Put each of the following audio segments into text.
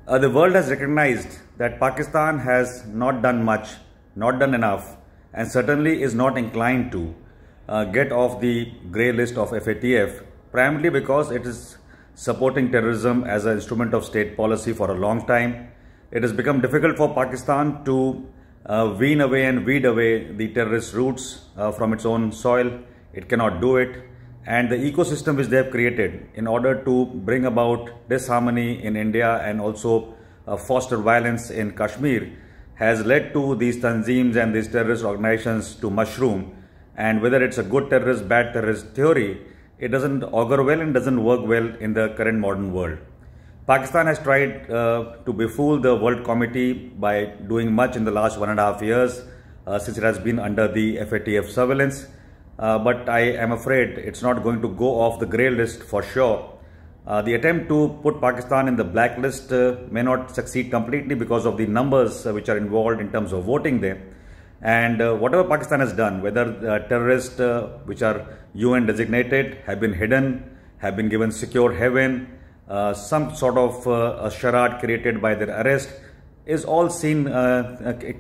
The world has recognized that Pakistan has not done much, not done enough, and certainly is not inclined to get off the grey list of FATF, primarily because it is supporting terrorism as an instrument of state policy for a long time. It has become difficult for Pakistan to wean away and weed away the terrorist roots from its own soil. It cannot do it. And the ecosystem which they have created in order to bring about disharmony in India and also foster violence in Kashmir has led to these tanzeems and these terrorist organizations to mushroom. And whether it's a good terrorist, bad terrorist theory, it doesn't augur well and doesn't work well in the current modern world. Pakistan has tried to befool the World Committee by doing much in the last 1.5 years since it has been under the FATF surveillance. But I am afraid it's not going to go off the grey list for sure. The attempt to put Pakistan in the blacklist may not succeed completely because of the numbers which are involved in terms of voting there. And whatever Pakistan has done, whether terrorists which are UN designated have been hidden, have been given secure haven, some sort of a charade created by their arrest, is all seen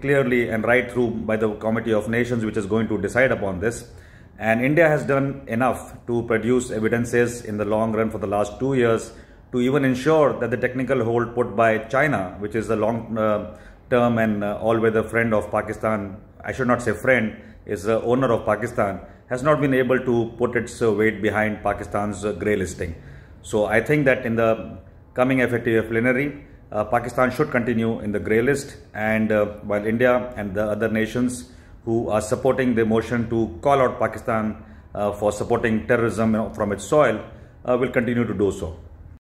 clearly and right through by the Committee of Nations which is going to decide upon this. And India has done enough to produce evidences in the long run for the last 2 years to even ensure that the technical hold put by China, which is a long-term and all-weather friend of Pakistan, I should not say friend, is the owner of Pakistan, has not been able to put its weight behind Pakistan's grey listing. So I think that in the coming FATF plenary, Pakistan should continue in the grey list, and while India and the other nations who are supporting the motion to call out Pakistan for supporting terrorism from its soil will continue to do so.